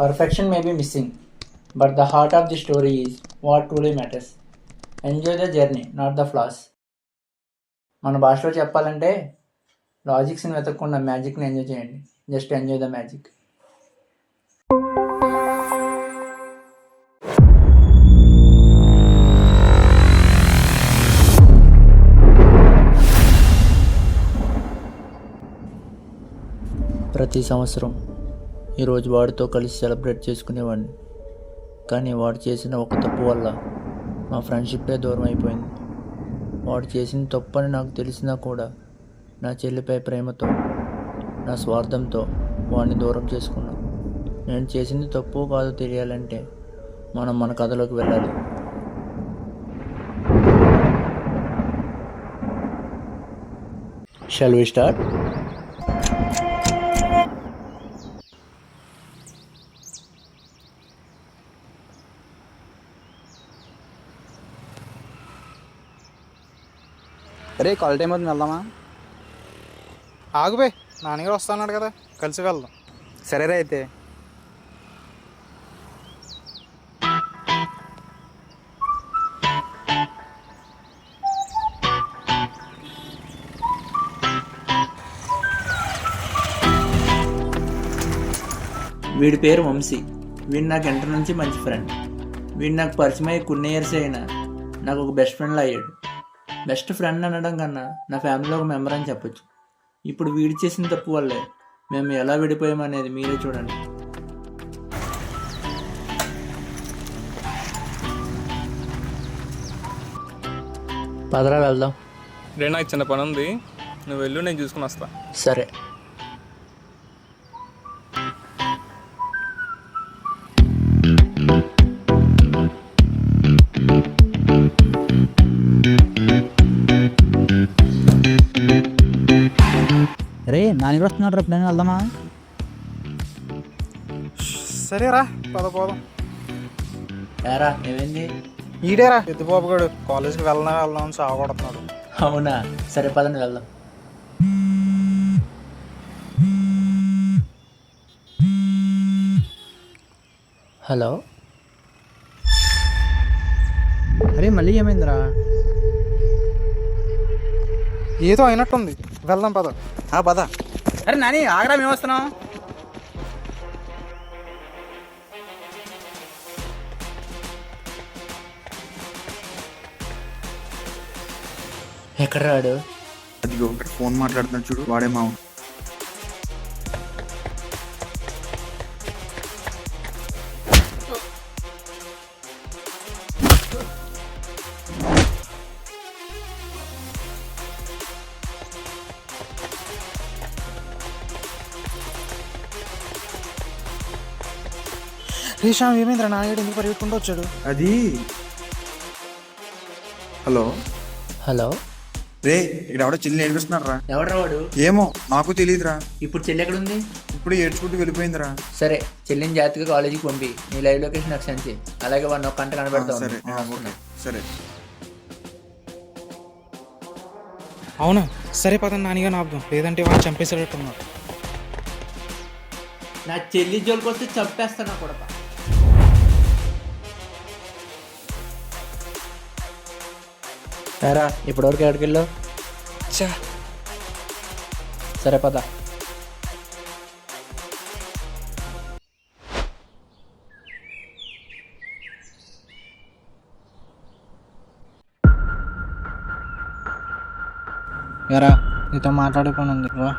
Perfection may be missing, but the heart of the story is what truly matters. Enjoy the journey, not the flaws. మన భాషలో చెప్పాలంటే లాజిక్స్ని వెతకకుండా మ్యాజిక్ని enjoy చేయండి. Just enjoy the magic. ప్రతి సంవత్సరం ఈరోజు వాడితో కలిసి సెలబ్రేట్ చేసుకునేవాడిని. కానీ వాడు చేసిన ఒక తప్పు వల్ల మా ఫ్రెండ్షిప్పే దూరం అయిపోయింది. వాడు చేసిన తప్పు అని నాకు తెలిసినా కూడా నా చెల్లిపై ప్రేమతో, నా స్వార్థంతో వాడిని దూరం చేసుకున్నాను. నేను చేసింది తప్పు కాదో తెలియాలంటే మనం మన కథలోకి వెళ్ళాలి. Shall we start? అరే కాల్ టైం అవుతుంది, వెళ్దామా? ఆగుబే, నాన్నగారు వస్తాన్నాడు కదా, కలిసి వెళ్దాం. సరేరా అయితే. వీడి పేరు వంశీ. వీడు నాకు ఇంటర్ నుంచి మంచి ఫ్రెండ్. వీడు నాకు పరిచయం అయ్యి కొన్ని ఇయర్స్ అయినా నాకు ఒక బెస్ట్ ఫ్రెండ్లా అయ్యాడు. బెస్ట్ ఫ్రెండ్ అనడం కన్నా నా ఫ్యామిలీలో ఒక మెంబర్ అని చెప్పొచ్చు. ఇప్పుడు వీడి చేసిన తప్పు వల్లే మేము ఎలా విడిపోయామనేది మీరే చూడండి. పదరా వెళ్దాం. రే, నాకు చిన్న పని ఉంది, నువ్వు వెళ్ళు, నేను చూసుకుని వస్తా. సరే. రే నాన్నగారు వస్తున్నాడు, రేపు నేను వెళ్దామా? సరేరా, పోదాం. ఏరా ఏమైంది? ఈడేరా ఎద్దుబాబు గడు కాలేజ్కి వెళ్దాం అని సాగొడుతున్నాడు. అవునా? సరే పదని వెళ్దాం. హలో. అరే మళ్ళీ ఏమైందిరా? ఏదో అయినట్టుంది, వెళ్దాం పద. పద. అరే నాని ఆగరా, మేము వస్తున్నాం. ఎక్కడ రాడు? అదిగో ఇక్కడ ఫోన్ మాట్లాడుతున్నాడు చూడు, వాడే మా. రేషాం, ఏమైందిరా? నాన్నగారు ఎందుకు పరిగెట్టుకుంటూ వచ్చాడు? అది హలో హలో. రే, ఇక్కడ ఎవడో చెల్లి ఏడిపిస్తున్నాడు రా. ఎవడ్రా వాడు? ఏమో నాకు తెలియదురా. ఇప్పుడు చెల్లి ఎక్కడుంది? ఇప్పుడు ఏడ్చుకుంటూ వెళ్ళిపోయిందిరా. సరే, చెల్లిని జాగ్రత్తగా కాలేజీకి పంపి నీ లైవ్ లొకేషన్ నాకు సెండ్ చేయి. అలాగే వాడిని ఒక గంట కనబెడతాను. సరే ఓకే సరే. అవునా? సరే పద, నాన్నగారు ఆపుదాం, లేదంటే వాడిని చంపేసేటట్టున్నాడు. నా చెల్లి జోలికి వస్తే చంపేస్తాను కూడా. సరే, ఇప్పటివరకు ఎక్కడికి వెళ్ళావు? సరే పద. ఎరా, నీతో మాట్లాడే పని ఉంది రా.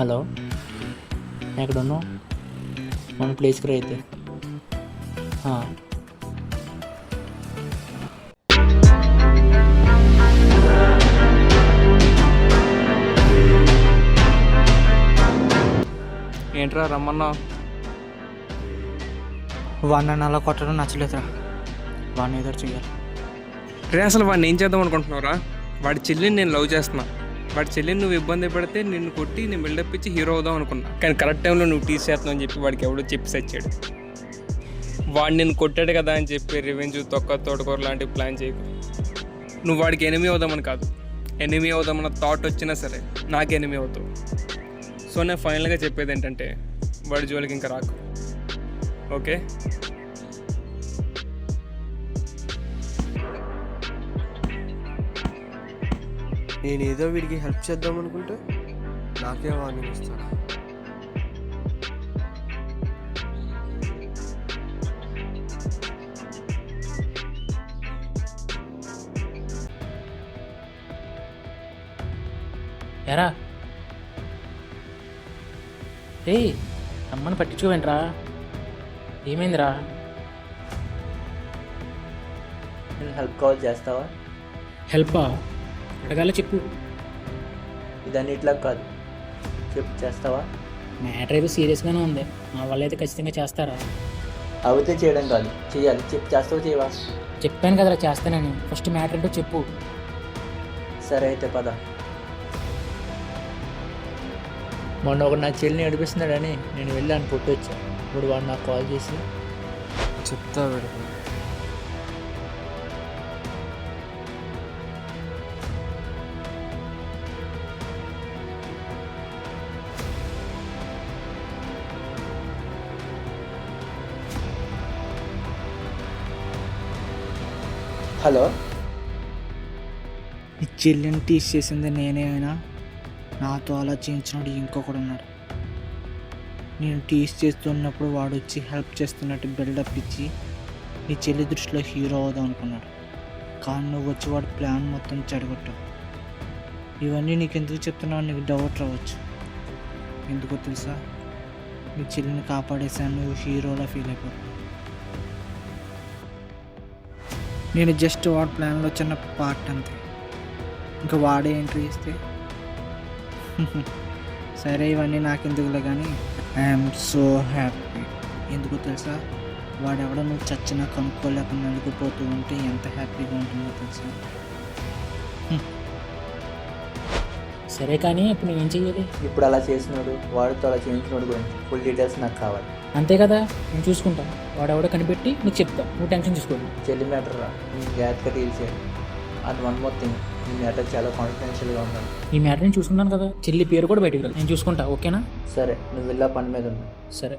హలో, ఎక్కడ ఉన్నావు? మన ప్లేస్కి రా అయితే. ఏంట్రా రమ్మన్నా? వాడిని అలా కొట్టడం నచ్చలేదురా. వాడిని ఏదో చేయాలి. రే అసలు వాడిని ఏం చేద్దాం అనుకుంటున్నావురా? వాడి చెల్లిని నేను లవ్ చేస్తున్నా. వాడి చెల్లిని నువ్వు ఇబ్బంది పెడితే నిన్ను కొట్టి నేను బిల్డప్ ఇచ్చి హీరో అవుదాం అనుకున్నా. కానీ కరెక్ట్ టైంలో నువ్వు టీస్ చేస్తున్నావు అని చెప్పి వాడికి ఎవడో చెప్పి సచ్చాడు. వాడు నేను కొట్టాడు కదా అని చెప్పి రివెంజ్ తోటకూర లాంటివి ప్లాన్ చేయకు. నువ్వు వాడికి ఎనిమీ అవుదామని కాదు, ఎనిమీ అవుదామన్న థాట్ వచ్చినా సరే నాకు ఎనిమీ అవుతావు. సో నేను ఫైనల్గా చెప్పేది ఏంటంటే వాడి జోలికి ఇంకా రాకు. ఓకే? నేనేదో వీడికి హెల్ప్ చేద్దాం అనుకుంటే నాకే వార్నింగ్ ఇస్తాడు. ఎరా ఏయ్ అమ్మని పట్టించుకోవేంట్రా? ఏమైందిరా? నేను హెల్ప్ కాల్ చేస్తావా? హెల్పా? అడగాల చెప్పు. ఇదన్నిట్లా కాదు, చెప్పు చేస్తావా? మ్యాటర్ అయితే సీరియస్గానే ఉంది. మా వాళ్ళు అయితే ఖచ్చితంగా చేస్తారా? అవుతే చేయడం కాదు, చేయాలి. చెప్పు చేస్తావా చేయవా? చెప్పాను కదరా చేస్తానని. ఫస్ట్ మ్యాటర్ ఏంటో చెప్పు. సరే అయితే పద. మొన్న ఒకడు నా చెల్లిని ఏడిపిస్తున్నాడని నేను వెళ్ళాను, పుట్టొచ్చా. ఇప్పుడు వాడు నాకు కాల్ చేసి చెప్తా వీడు. హలో. ఈ చెల్లిని టీస్ చేసింది నేనే అయినా నాతో అలా చేయించినప్పుడు ఇంకొకడు ఉన్నాడు. నేను టీస్ చేస్తున్నప్పుడు వాడు వచ్చి హెల్ప్ చేస్తున్నట్టు బిల్డప్ ఇచ్చి నీ చెల్లి దృష్టిలో హీరో అవుదాం అనుకున్నాడు. కానీ నువ్వు వచ్చి వాడు ప్లాన్ మొత్తం చెడగొట్టావు. ఇవన్నీ నీకు ఎందుకు చెప్తున్నావు నీకు డౌట్ రావచ్చు. ఎందుకో తెలుసా? నీ చెల్లిని కాపాడేసాను, నువ్వు హీరోలా ఫీల్ అయిపోతావు. నేను జస్ట్ వాడి ప్లాన్లో చిన్న పార్ట్ అంతే. ఇంకా వాడే ఎంట్రీ ఇస్తే సరే ఇవన్నీ నాకెందుకులే, కానీ ఐఎమ్ సో హ్యాపీ. ఎందుకో తెలుసా? వాడెవడో నువ్వు చచ్చినా కనుక్కోలేక నలిగిపోతూ ఉంటే ఎంత హ్యాపీగా ఉంటుందో తెలుసా? సరే కానీ ఇప్పుడు నేనేం చెయ్యాలి? ఇప్పుడు అలా చేసినాడు, వాడితో అలా చేయించినోడు గురించి ఫుల్ డీటెయిల్స్ నాకు కావాలి. అంతే కదా, నేను చూసుకుంటాను. వాడెవడో కనిపెట్టి నీకు చెప్తా, నువ్వు టెన్షన్ తీసుకోండి. చెల్లి మ్యాటర్ రా, జాగ్రత్తగా డీల్ చేయండి. అండ్ వన్ మోర్ థింగ్, ఈ మ్యాటర్ చాలా కాన్ఫిడెన్షియల్గా ఉండాలి. ఈ మ్యాటర్ నేను చూసుకున్నాను కదా, చెల్లి పేరు కూడా బయటికి రాదు. నేను చూసుకుంటా, ఓకేనా? సరే, నువ్వు వెళ్ళా పని మీద ఉన్నా. సరే.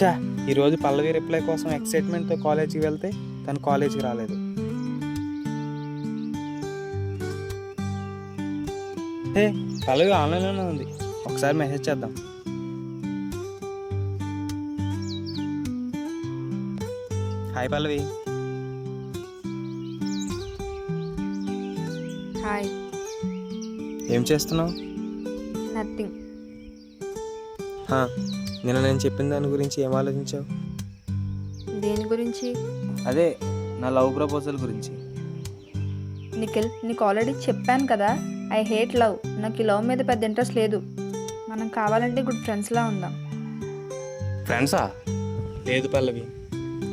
చా, ఈరోజు పల్లవి రిప్లై కోసం ఎక్సైట్మెంట్తో కాలేజీకి వెళ్తే తను కాలేజీకి రాలేదు. హే, పల్లవి ఆన్లైన్లోనే ఉంది, ఒకసారి మెసేజ్ చేద్దాం. హాయ్ పల్లవి. హాయ్. ఏం చేస్తున్నావు? నథింగ్. నిన్న నేను చెప్పిన దాని గురించి ఏం ఆలోచించావు? దేని గురించి? అదే నా లవ్ ప్రపోజల్ గురించి. నిఖిల్, నీకు ఆల్రెడీ చెప్పాను కదా, ఐ హేట్ లవ్. నాకు ఈ లవ్ మీద పెద్ద ఇంట్రెస్ట్ లేదు. మనం కావాలంటే గుడ్ ఫ్రెండ్స్లా ఉందాం. ఫ్రెండ్సా? లేదు పల్లవి,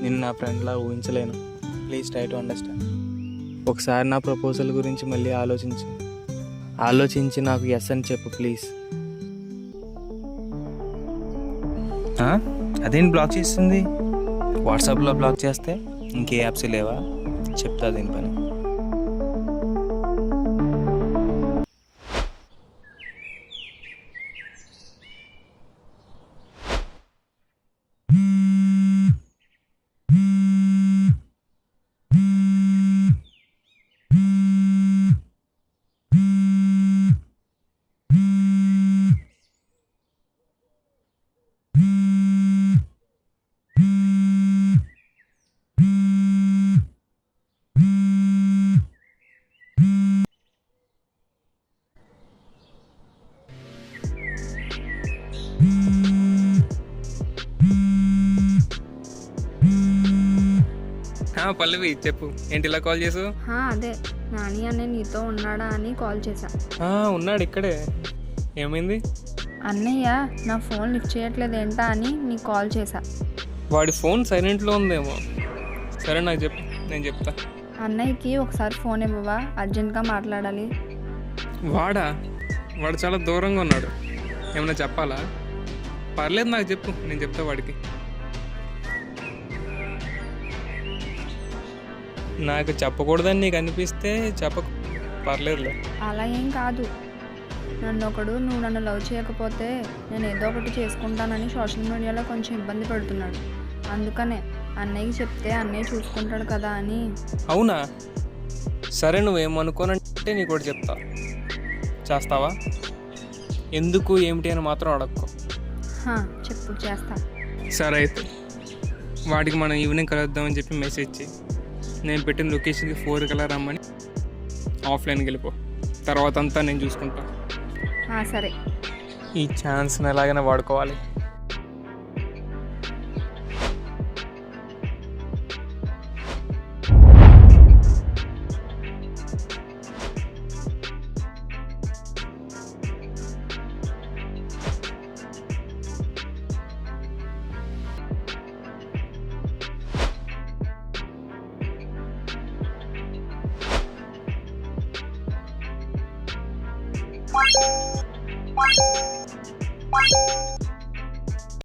నిన్ను నా ఫ్రెండ్లా ఊహించలేను. Please try to understand. ఒకసారి నా ప్రపోజల్ గురించి మళ్ళీ ఆలోచించి నాకు ఎస్ అని చెప్పు ప్లీజ్. అదేంటి బ్లాక్ చేస్తుంది? వాట్సాప్లో బ్లాక్ చేస్తే ఇంకే యాప్స్ లేవా? చెప్తా దీని పని. పల్లవి చెప్పు, ఏంటి ఇలా కాల్ చేసావు? అదే నాని అన్నయ్య నీతో ఉన్నాడా అని కాల్ చేశా. ఉన్నాడు ఇక్కడే. ఏమైంది? అన్నయ్య నా ఫోన్ లిఫ్ట్ చేయట్లేదు ఏంటా అని నీకు కాల్ చేశా. వాడి ఫోన్ సైలెంట్లో ఉందేమో. సరే నాకు చెప్పు, నేను చెప్తా. అన్నయ్యకి ఒకసారి ఫోన్ ఇవ్వవా, అర్జెంట్గా మాట్లాడాలి. వాడు చాలా దూరంగా ఉన్నాడు. ఏమైనా చెప్పాలా? పర్లేదు నాకు చెప్పు, నేను చెప్తా వాడికి. నాకు చెప్పకూడదని నీకు అనిపిస్తే చెప్పకు, పర్లేదులే. అలా ఏం కాదు, నువ్వు నన్ను లవ్ చేయకపోతే నేను ఏదో ఒకటి చేసుకుంటానని సోషల్ మీడియాలో కొంచెం ఇబ్బంది పెడుతున్నాడు. అందుకనే అన్నయ్యకి చెప్తే అన్నయ్య చూసుకుంటాడు కదా అని. అవునా? సరే, నువ్వేమనుకోనంటే నీకు కూడా చెప్తా. చేస్తావా? ఎందుకు ఏమిటి అని మాత్రం అడక్కో. చెప్పు, చేస్తా. సరే అయితే వాడికి మనం ఈవినింగ్ కలుద్దామని చెప్పి మెసేజ్ చేయి. నేను పెట్టిన లొకేషన్కి 4 కల్లా రమ్మని ఆఫ్లైన్కి వెళ్ళిపో. తర్వాత అంతా నేను చూసుకుంటా. సరే. ఈ ఛాన్స్ని ఎలాగైనా వాడుకోవాలి.